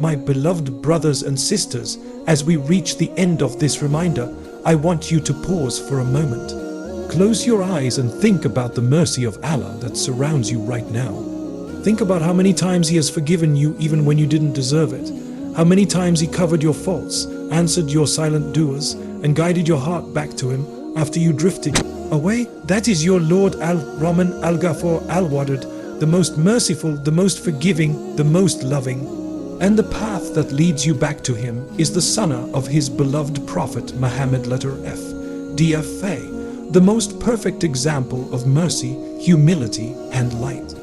My beloved brothers and sisters, as we reach the end of this reminder, I want you to pause for a moment. Close your eyes and think about the mercy of Allah that surrounds you right now. Think about how many times He has forgiven you even when you didn't deserve it. How many times He covered your faults, answered your silent du'as, and guided your heart back to Him after you drifted away. That is your Lord Al-Rahman Al-Ghafur Al-Wadud, the most merciful, the most forgiving, the most loving. And the path that leads you back to Him is the Sunnah of His beloved Prophet Muhammad F. DFA, the most perfect example of mercy, humility, and light.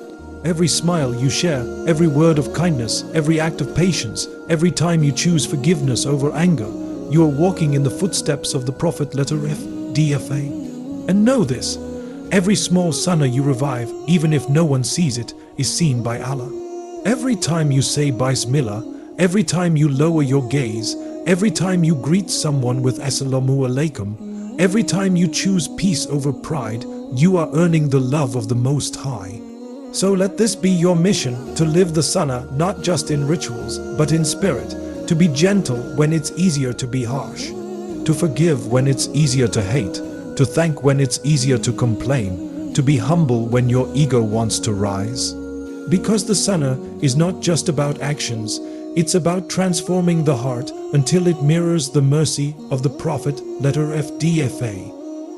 Every smile you share, every word of kindness, every act of patience, every time you choose forgiveness over anger, you are walking in the footsteps of the Prophet F. DFA. And know this, every small Sunnah you revive, even if no one sees it, is seen by Allah. Every time you say Bismillah, every time you lower your gaze, every time you greet someone with Assalamu alaikum, every time you choose peace over pride, you are earning the love of the Most High. So let this be your mission, to live the Sunnah not just in rituals, but in spirit, to be gentle when it's easier to be harsh, to forgive when it's easier to hate, to thank when it's easier to complain, to be humble when your ego wants to rise. Because the Sunnah is not just about actions, it's about transforming the heart until it mirrors the mercy of the Prophet F. DFA.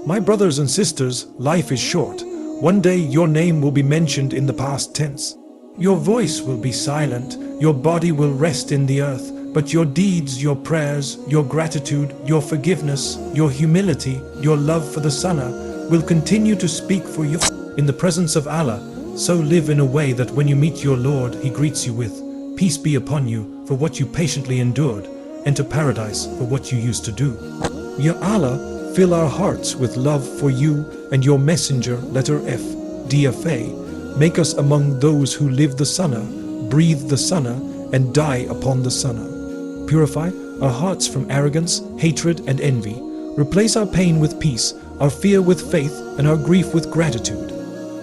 My brothers and sisters, life is short. One day your name will be mentioned in the past tense. Your voice will be silent, your body will rest in the earth, but your deeds, your prayers, your gratitude, your forgiveness, your humility, your love for the Sunnah will continue to speak for you in the presence of Allah. So live in a way that when you meet your Lord, He greets you with, "Peace be upon you for what you patiently endured, enter paradise for what you used to do." Ya Allah, fill our hearts with love for you and your messenger, F. DFA. Make us among those who live the Sunnah, breathe the Sunnah, and die upon the Sunnah. Purify our hearts from arrogance, hatred, and envy. Replace our pain with peace, our fear with faith, and our grief with gratitude.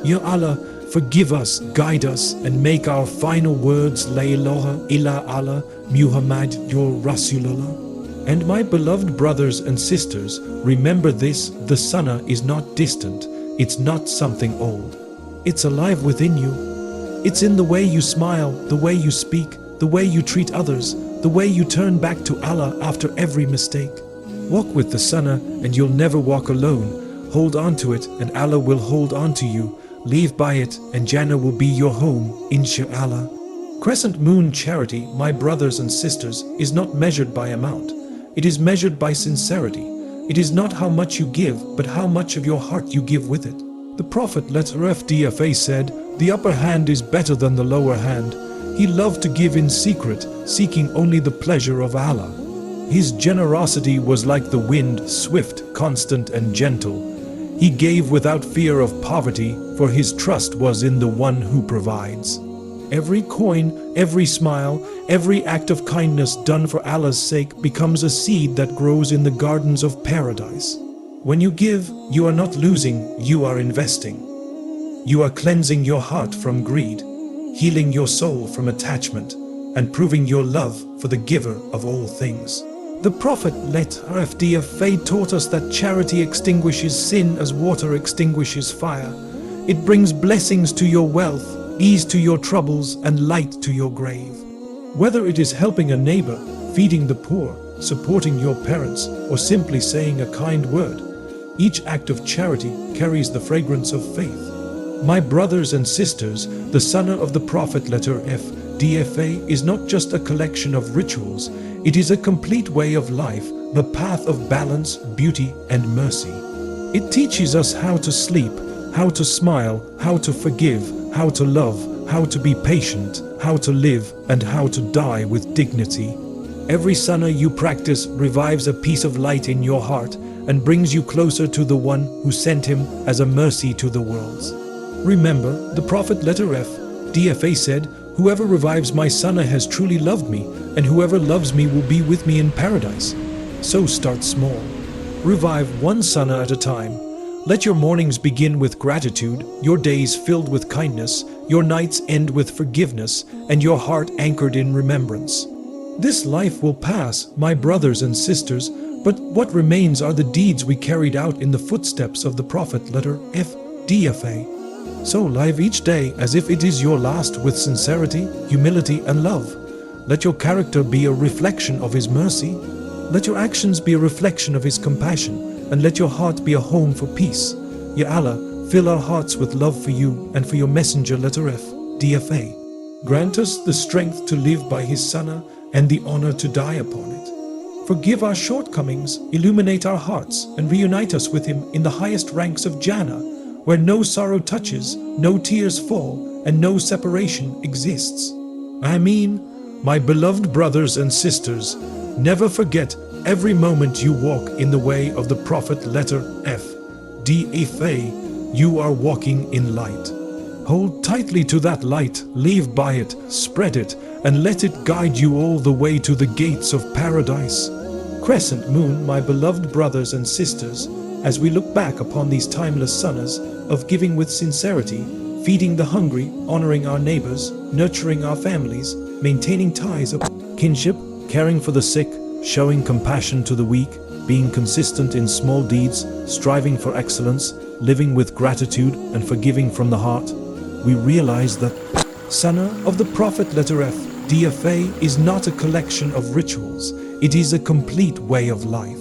Ya Allah, forgive us, guide us, and make our final words La ilaha illa Allah Muhammad your Rasulullah. And my beloved brothers and sisters, remember this, the Sunnah is not distant, it's not something old. It's alive within you. It's in the way you smile, the way you speak, the way you treat others, the way you turn back to Allah after every mistake. Walk with the Sunnah and you'll never walk alone. Hold on to it and Allah will hold on to you. Live by it and Jannah will be your home, inshallah. Crescent moon charity, my brothers and sisters, is not measured by amount. It is measured by sincerity. It is not how much you give, but how much of your heart you give with it. The Prophet F. DFA said, "The upper hand is better than the lower hand." He loved to give in secret, seeking only the pleasure of Allah. His generosity was like the wind, swift, constant, and gentle. He gave without fear of poverty, for his trust was in the one who provides. Every coin, every smile, every act of kindness done for Allah's sake becomes a seed that grows in the gardens of paradise. When you give, you are not losing, you are investing. You are cleansing your heart from greed, healing your soul from attachment, and proving your love for the giver of all things. The Prophet F. DFA taught us that charity extinguishes sin as water extinguishes fire. It brings blessings to your wealth, ease to your troubles, and light to your grave. Whether it is helping a neighbor, feeding the poor, supporting your parents, or simply saying a kind word, each act of charity carries the fragrance of faith. My brothers and sisters, the Sunnah of the Prophet F. DFA is not just a collection of rituals, it is a complete way of life, the path of balance, beauty, and mercy. It teaches us how to sleep, how to smile, how to forgive, how to love, how to be patient, how to live, and how to die with dignity. Every Sunnah you practice revives a piece of light in your heart and brings you closer to the one who sent him as a mercy to the worlds. Remember, the Prophet F. DFA said, "Whoever revives my Sunnah has truly loved me, and whoever loves me will be with me in paradise." So start small. Revive one Sunnah at a time. Let your mornings begin with gratitude, your days filled with kindness, your nights end with forgiveness, and your heart anchored in remembrance. This life will pass, my brothers and sisters, but what remains are the deeds we carried out in the footsteps of the Prophet. Letter F. DFA. So live each day as if it is your last with sincerity, humility and love. Let your character be a reflection of His mercy. Let your actions be a reflection of His compassion, and let your heart be a home for peace. Ya Allah, fill our hearts with love for you and for your messenger. Letter F. DFA. Grant us the strength to live by His Sunnah and the honor to die upon it. Forgive our shortcomings, illuminate our hearts, and reunite us with Him in the highest ranks of Jannah, where no sorrow touches, no tears fall, and no separation exists. Ameen. My beloved brothers and sisters, never forget every moment you walk in the way of the Prophet. Letter F. DFA. You are walking in light. Hold tightly to that light, live by it, spread it, and let it guide you all the way to the gates of paradise. Crescent moon, my beloved brothers and sisters, as we look back upon these timeless sunnahs of giving with sincerity, feeding the hungry, honoring our neighbors, nurturing our families, maintaining ties of kinship, caring for the sick, showing compassion to the weak, being consistent in small deeds, striving for excellence, living with gratitude and forgiving from the heart, we realize that Sunnah of the Prophet. Letter F. DFA is not a collection of rituals. It is a complete way of life.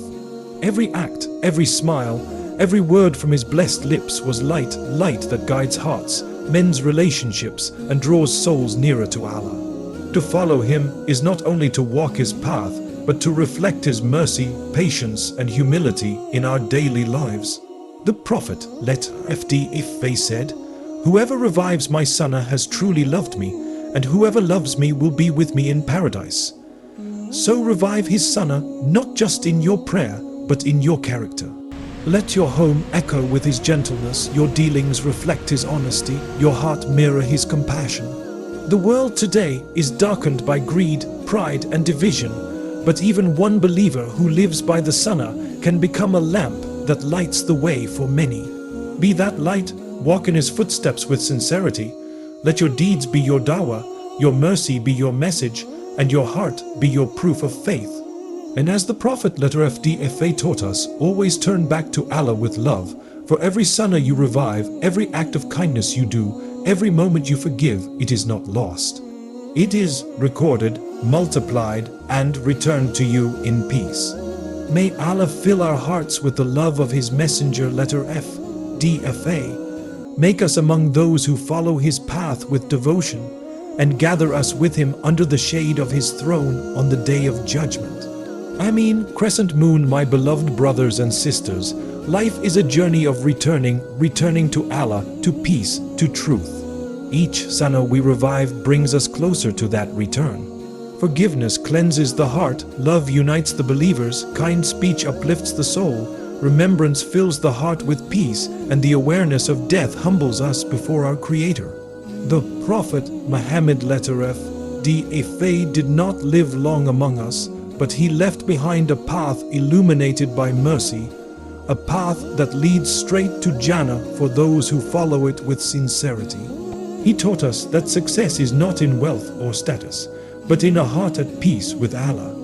Every act, every smile, every word from his blessed lips was light that guides hearts, mends relationships, and draws souls nearer to Allah. To follow him is not only to walk his path, but to reflect his mercy, patience, and humility in our daily lives. The Prophet, let FDFA, said, "Whoever revives my Sunnah has truly loved me, and whoever loves me will be with me in paradise." So revive his Sunnah not just in your prayer, but in your character. Let your home echo with his gentleness, your dealings reflect his honesty, your heart mirror his compassion. The world today is darkened by greed, pride, and division, but even one believer who lives by the Sunnah can become a lamp that lights the way for many. Be that light, walk in his footsteps with sincerity. Let your deeds be your dawah, your mercy be your message, and your heart be your proof of faith. And as the Prophet. Letter FDFA taught us, always turn back to Allah with love. For every Sunnah you revive, every act of kindness you do, every moment you forgive, it is not lost. It is recorded, multiplied, and returned to you in peace. May Allah fill our hearts with the love of His Messenger. Letter F. DFA. Make us among those who follow His path with devotion, and gather us with Him under the shade of His throne on the Day of Judgment. Ameen. Crescent moon, my beloved brothers and sisters, life is a journey of returning to Allah, to peace, to truth. Each Sunnah we revive brings us closer to that return. Forgiveness cleanses the heart, love unites the believers, kind speech uplifts the soul, remembrance fills the heart with peace, and the awareness of death humbles us before our Creator. The Prophet Muhammad. Letter F. DFA did not live long among us, but he left behind a path illuminated by mercy, a path that leads straight to Jannah for those who follow it with sincerity. He taught us that success is not in wealth or status, but in a heart at peace with Allah.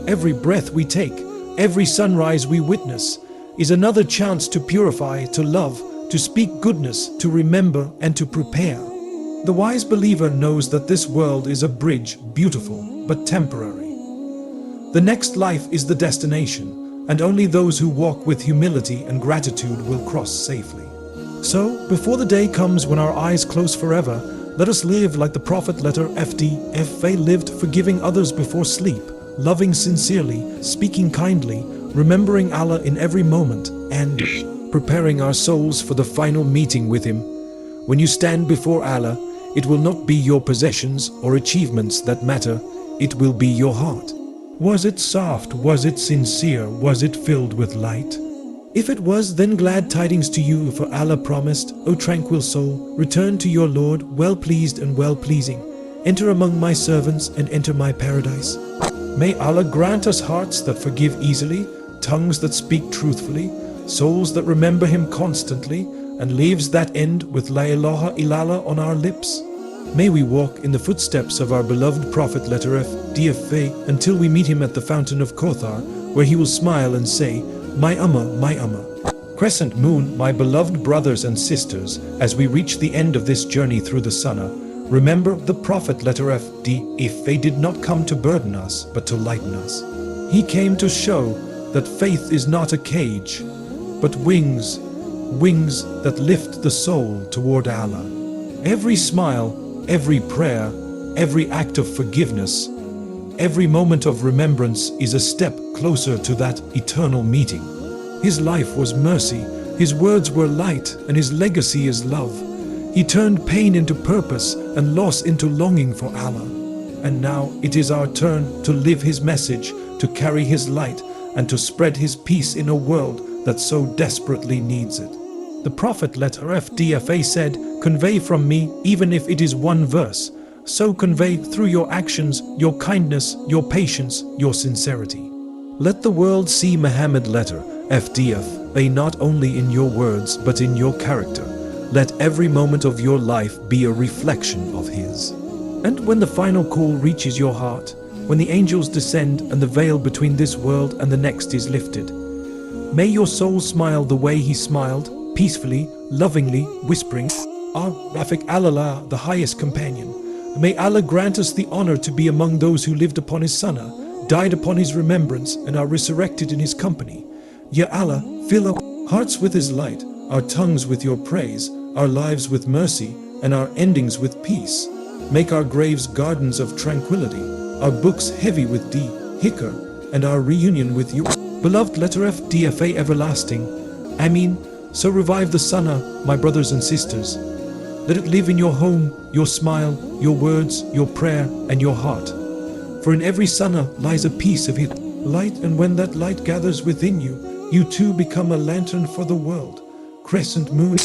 Every breath we take, every sunrise we witness, is another chance to purify, to love, to speak goodness, to remember, and to prepare. The wise believer knows that this world is a bridge, beautiful, but temporary. The next life is the destination, and only those who walk with humility and gratitude will cross safely. So, before the day comes when our eyes close forever, let us live like the Prophet. Letter FDFA lived, forgiving others before sleep, loving sincerely, speaking kindly, remembering Allah in every moment, and preparing our souls for the final meeting with Him. When you stand before Allah, it will not be your possessions or achievements that matter, it will be your heart. Was it soft? Was it sincere? Was it filled with light? If it was, then glad tidings to you, for Allah promised, O tranquil soul, return to your Lord, well-pleased and well-pleasing. Enter among my servants and enter my paradise. May Allah grant us hearts that forgive easily, tongues that speak truthfully, souls that remember Him constantly, and lives that end with La ilaha illallah on our lips. May we walk in the footsteps of our beloved Prophet letter F, DFA, until we meet him at the fountain of Kothar, where he will smile and say, my Ummah, my Ummah. Crescent moon, my beloved brothers and sisters, as we reach the end of this journey through the Sunnah, remember the Prophet letter F, D, if they did not come to burden us, but to lighten us. He came to show that faith is not a cage, but wings that lift the soul toward Allah. Every smile, every prayer, every act of forgiveness, every moment of remembrance is a step closer to that eternal meeting. His life was mercy, his words were light, and his legacy is love. He turned pain into purpose and loss into longing for Allah. And now it is our turn to live his message, to carry his light, and to spread his peace in a world that so desperately needs it. The Prophet letter F, DFA said, convey from me, even if it is one verse. So convey through your actions, your kindness, your patience, your sincerity. Let the world see Muhammad letter FDF, not only in your words but in your character. Let every moment of your life be a reflection of his. And when the final call reaches your heart, when the angels descend and the veil between this world and the next is lifted, may your soul smile the way he smiled, peacefully, lovingly, whispering, Ah, Rafiq Allah, the highest companion. May Allah grant us the honor to be among those who lived upon his Sunnah, died upon his remembrance, and are resurrected in his company. Ya Allah, fill our hearts with his light, our tongues with your praise, our lives with mercy, and our endings with peace. Make our graves gardens of tranquility, our books heavy with hikr, and our reunion with you. Beloved letter F, DFA everlasting. Ameen. So revive the Sunnah, my brothers and sisters. Let it live in your home, your smile, your words, your prayer, and your heart. For in every Sunnah lies a piece of his light, and when that light gathers within you, you too become a lantern for the world. Crescent moon.